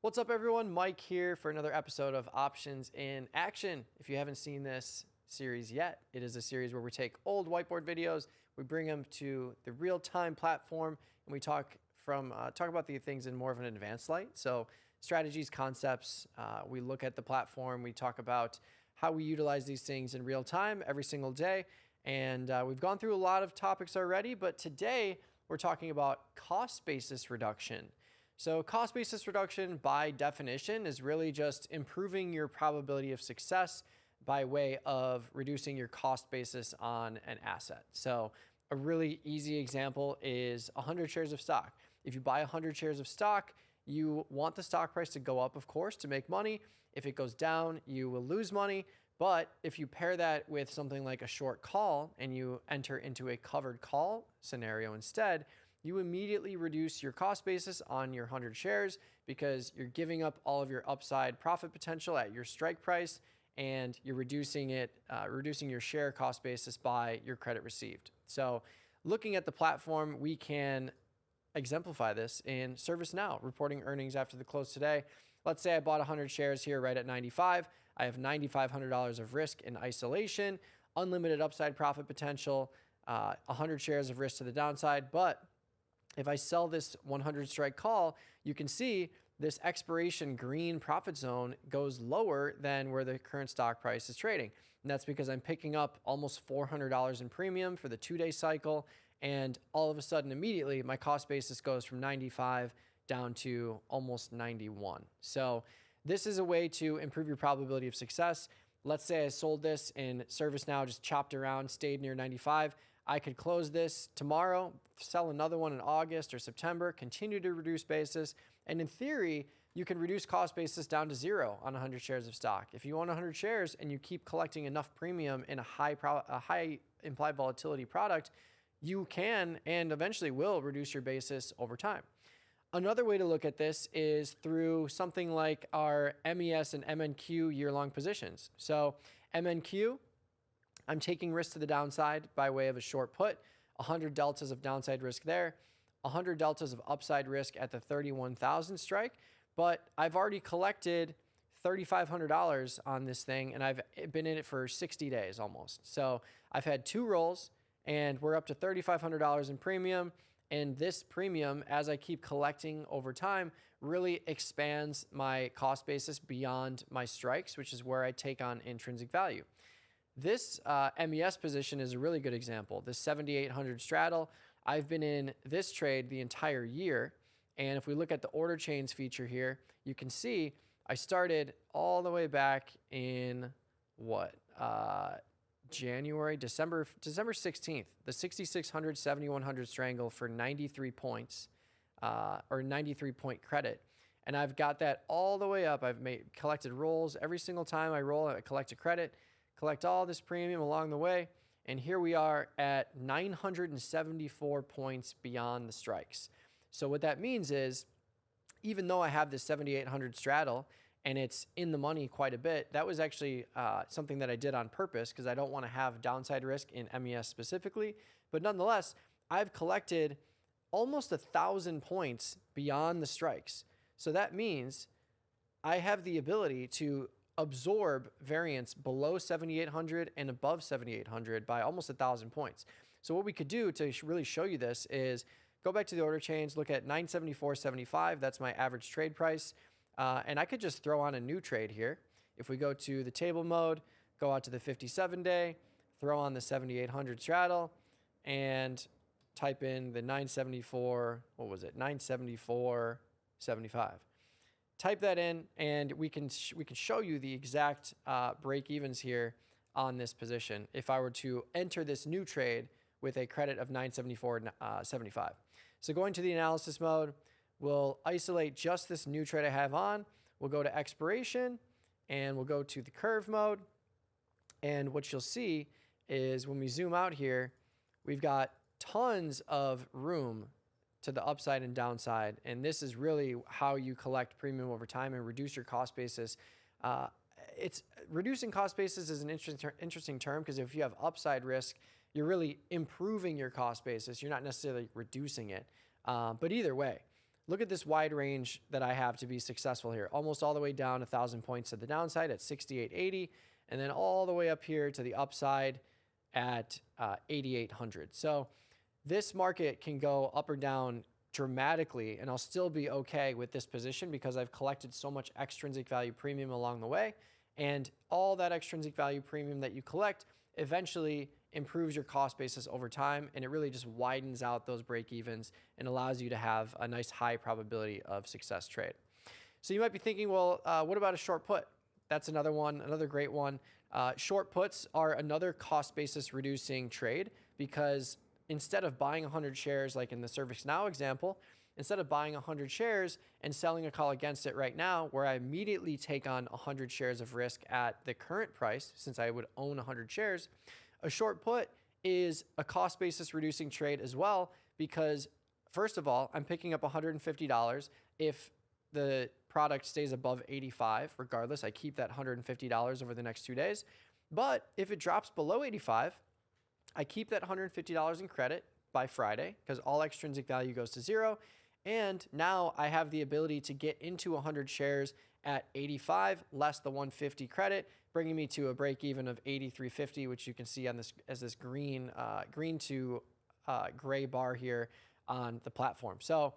What's up, everyone? Mike here for another episode of Options in Action. If you haven't seen this series yet, it is a series where we take old whiteboard videos, we bring them to the real-time platform, and we talk about the things in more of an advanced light. So strategies, concepts, we look at the platform, we talk about how we utilize these things in real time every single day. And we've gone through a lot of topics already, but today we're talking about cost basis reduction. So cost basis reduction, by definition, is really just improving your probability of success by way of reducing your cost basis on an asset. So a really easy example is 100 shares of stock. If you buy 100 shares of stock, you want the stock price to go up, of course, to make money. If it goes down, you will lose money. But if you pair that with something like a short call and you enter into a covered call scenario instead, you immediately reduce your cost basis on your 100 shares because you're giving up all of your upside profit potential at your strike price, and you're reducing your share cost basis by your credit received. So looking at the platform, we can exemplify this in ServiceNow, reporting earnings after the close today. Let's say I bought 100 shares here right at 95. I have $9,500 of risk in isolation, unlimited upside profit potential, 100 shares of risk to the downside. But if I sell this 100 strike call, you can see this expiration green profit zone goes lower than where the current stock price is trading. And that's because I'm picking up almost $400 in premium for the 2-day cycle. And all of a sudden, immediately, my cost basis goes from 95 down to almost 91. So this is a way to improve your probability of success. Let's say I sold this in ServiceNow, just chopped around, stayed near 95. I could close this tomorrow, sell another one in August or September, continue to reduce basis. And in theory, you can reduce cost basis down to 0 on 100 shares of stock. If you own 100 shares and you keep collecting enough premium in a high implied volatility product, you can and eventually will reduce your basis over time. Another way to look at this is through something like our MES and MNQ year-long positions. So MNQ, I'm taking risk to the downside by way of a short put, 100 deltas of downside risk there, 100 deltas of upside risk at the 31,000 strike. But I've already collected $3,500 on this thing, and I've been in it for 60 days almost. So I've had 2 rolls, and we're up to $3,500 in premium. And this premium, as I keep collecting over time, really expands my cost basis beyond my strikes, which is where I take on intrinsic value. This MES position is a really good example. This 7,800 straddle, I've been in this trade the entire year. And if we look at the order chains feature here, you can see I started all the way back in December 16th, the 6,600, 7,100 strangle for 93 points or 93 point credit. And I've got that all the way up. I've collected rolls. Every single time I roll, I collect a credit, collect all this premium along the way. And here we are at 974 points beyond the strikes. So what that means is, even though I have this 7,800 straddle and it's in the money quite a bit, that was actually something that I did on purpose because I don't want to have downside risk in MES specifically. But nonetheless, I've collected almost 1,000 points beyond the strikes. So that means I have the ability to absorb variance below 7,800 and above 7,800 by almost 1,000 points. So what we could do to really show you this is go back to the order chains, look at 974.75. That's my average trade price. And I could just throw on a new trade here. If we go to the table mode, go out to the 57-day, throw on the 7,800 straddle, and type in the 974.75. Type that in, and we can show you the exact break evens here on this position if I were to enter this new trade with a credit of 974.75. So going to the analysis mode, we'll isolate just this new trade I have on. We'll go to expiration, and we'll go to the curve mode. And what you'll see is when we zoom out here, we've got tons of room to the upside and downside. And this is really how you collect premium over time and reduce your cost basis. It's reducing cost basis is an interesting term because if you have upside risk, you're really improving your cost basis. You're not necessarily reducing it. But either way, look at this wide range that I have to be successful here. Almost all the way down 1,000 points to the downside at 68.80, and then all the way up here to the upside at 8,800. So this market can go up or down dramatically, and I'll still be okay with this position because I've collected so much extrinsic value premium along the way. And all that extrinsic value premium that you collect eventually improves your cost basis over time, and it really just widens out those break evens and allows you to have a nice high probability of success trade. So you might be thinking, well, what about a short put? That's another one, another great one. Short puts are another cost basis reducing trade because instead of buying 100 shares like in the ServiceNow example, instead of buying 100 shares and selling a call against it right now, where I immediately take on 100 shares of risk at the current price, since I would own 100 shares, a short put is a cost basis reducing trade as well, because first of all, I'm picking up $150. If the product stays above 85, regardless, I keep that $150 over the next 2 days. But if it drops below 85, I keep that $150 in credit by Friday because all extrinsic value goes to zero. And now I have the ability to get into 100 shares at 85 less the 150 credit, bringing me to a break even of 83.50, which you can see on this as this green to gray bar here on the platform. So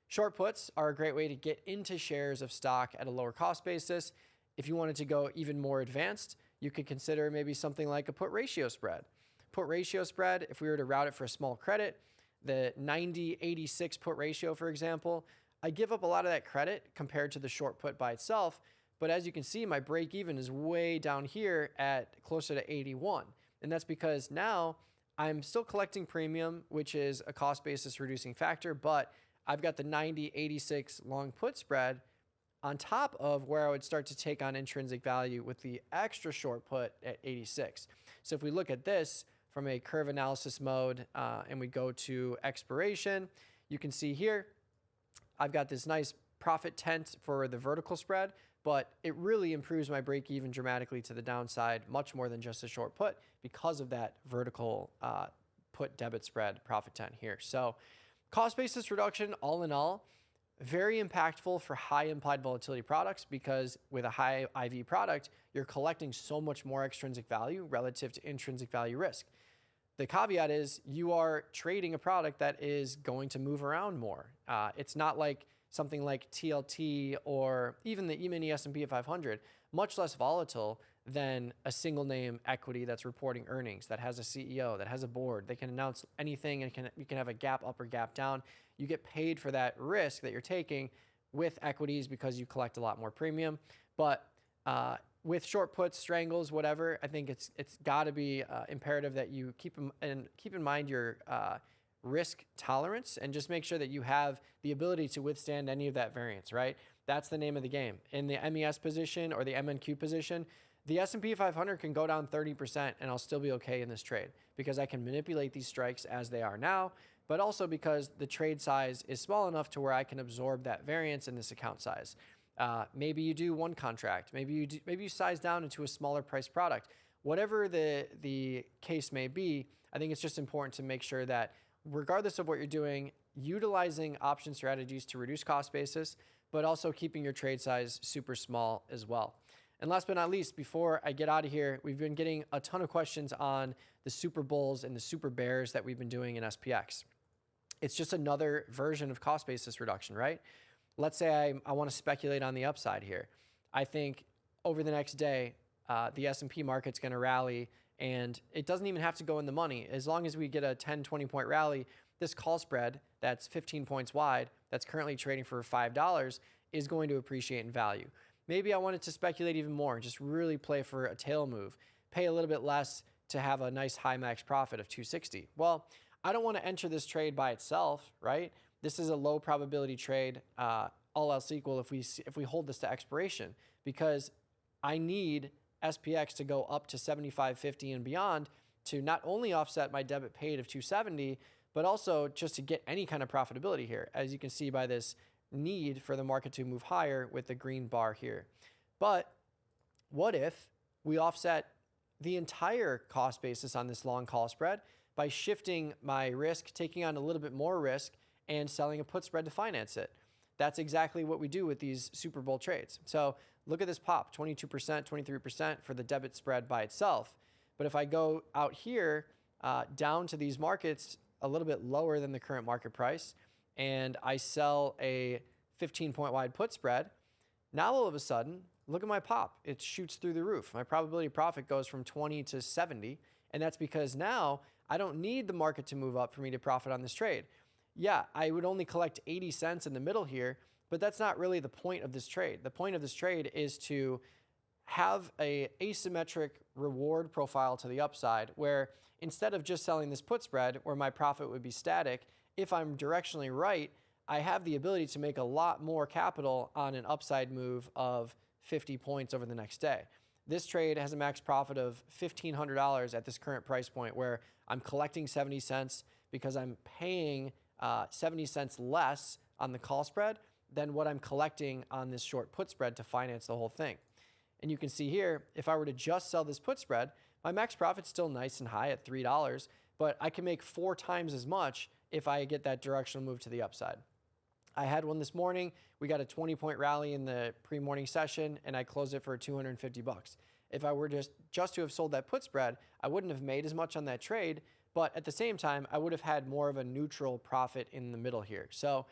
short puts are a great way to get into shares of stock at a lower cost basis. If you wanted to go even more advanced, you could consider maybe something like a put ratio spread. Put ratio spread, if we were to route it for a small credit, the 90-86 put ratio, for example, I give up a lot of that credit compared to the short put by itself. But as you can see, my break even is way down here at closer to 81. And that's because now I'm still collecting premium, which is a cost basis reducing factor, but I've got the 90-86 long put spread on top of where I would start to take on intrinsic value with the extra short put at 86. So if we look at this from a curve analysis mode and we go to expiration, you can see here, I've got this nice profit tent for the vertical spread, but it really improves my break even dramatically to the downside, much more than just a short put because of that vertical put debit spread profit tent here. So cost basis reduction, all in all, very impactful for high implied volatility products because with a high IV product, you're collecting so much more extrinsic value relative to intrinsic value risk. The caveat is you are trading a product that is going to move around more. It's not like something like TLT or even the E-mini S&P 500, much less volatile than a single name equity that's reporting earnings, that has a CEO, that has a board. They can announce anything and you can have a gap up or gap down. You get paid for that risk that you're taking with equities because you collect a lot more premium. But with short puts, strangles, whatever, I think it's got to be imperative that you keep in mind your risk tolerance and just make sure that you have the ability to withstand any of that variance, right? That's the name of the game. In the MES position or the MNQ position, the S&P 500 can go down 30% and I'll still be okay in this trade because I can manipulate these strikes as they are now, but also because the trade size is small enough to where I can absorb that variance in this account size. Maybe you do one contract, maybe you size down into a smaller price product. Whatever the case may be, I think it's just important to make sure that regardless of what you're doing, utilizing option strategies to reduce cost basis, but also keeping your trade size super small as well. And last but not least, before I get out of here, we've been getting a ton of questions on the Super Bowls and the Super Bears that we've been doing in SPX. It's just another version of cost basis reduction, right? Let's say I want to speculate on the upside here. I think over the next day, the S&P market's going to rally, and it doesn't even have to go in the money. As long as we get a 10, 20-point rally, this call spread that's 15 points wide, that's currently trading for $5, is going to appreciate in value. Maybe I wanted to speculate even more, just really play for a tail move, pay a little bit less to have a nice high max profit of 260. Well, I don't want to enter this trade by itself, right? This is a low probability trade, all else equal if we hold this to expiration, because I need SPX to go up to 75.50 and beyond to not only offset my debit paid of 270, but also just to get any kind of profitability here, as you can see by this need for the market to move higher with the green bar here. But what if we offset the entire cost basis on this long call spread by shifting my risk, taking on a little bit more risk, and selling a put spread to finance it? that's exactly what we do with these Super Bowl trades. So look at this pop, 22%, 23% for the debit spread by itself. But if I go out here down to these markets a little bit lower than the current market price, and I sell a 15-point wide put spread, now all of a sudden, look at my pop. It shoots through the roof. My probability of profit goes from 20 to 70, and that's because now I don't need the market to move up for me to profit on this trade. Yeah, I would only collect 80 cents in the middle here, but that's not really the point of this trade. The point of this trade is to have an asymmetric reward profile to the upside, where instead of just selling this put spread where my profit would be static, if I'm directionally right, I have the ability to make a lot more capital on an upside move of 50 points over the next day. This trade has a max profit of $1,500 at this current price point, where I'm collecting 70 cents because I'm paying 70 cents less on the call spread than what I'm collecting on this short put spread to finance the whole thing. And you can see here, if I were to just sell this put spread, my max profit's still nice and high at $3, but I can make 4 times as much if I get that directional move to the upside. I had one this morning. We got a 20-point rally in the pre-morning session, and I closed it for $250. If I were just to have sold that put spread, I wouldn't have made as much on that trade, but at the same time, I would have had more of a neutral profit in the middle here. So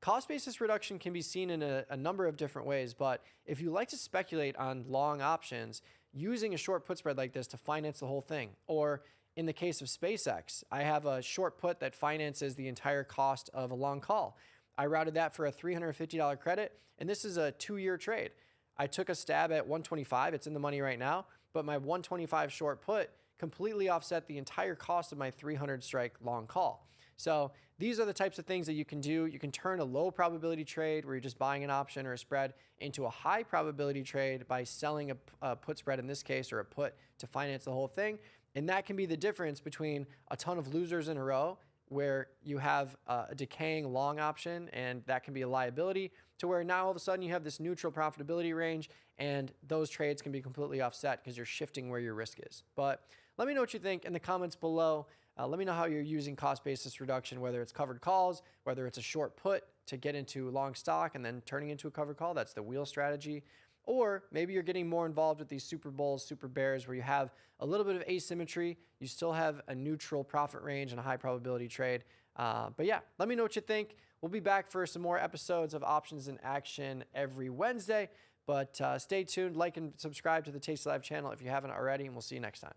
cost basis reduction can be seen in a number of different ways, but if you like to speculate on long options, using a short put spread like this to finance the whole thing, or in the case of SpaceX, I have a short put that finances the entire cost of a long call. I routed that for a $350 credit, and this is a 2-year trade. I took a stab at 125. It's in the money right now, but my 125 short put completely offset the entire cost of my 300 strike long call. So these are the types of things that you can do. You can turn a low probability trade where you're just buying an option or a spread into a high probability trade by selling a put spread in this case, or a put to finance the whole thing. And that can be the difference between a ton of losers in a row, where you have a decaying long option and that can be a liability, to where now all of a sudden you have this neutral profitability range, and those trades can be completely offset because you're shifting where your risk is. But let me know what you think in the comments below. Let me know how you're using cost basis reduction, whether it's covered calls, whether it's a short put to get into long stock and then turning into a covered call. That's the wheel strategy. Or maybe you're getting more involved with these Super Bowls, Super Bears, where you have a little bit of asymmetry. You still have a neutral profit range and a high probability trade. But yeah, let me know what you think. We'll be back for some more episodes of Options in Action every Wednesday. But stay tuned, like and subscribe to the Tasty Live channel if you haven't already, and we'll see you next time.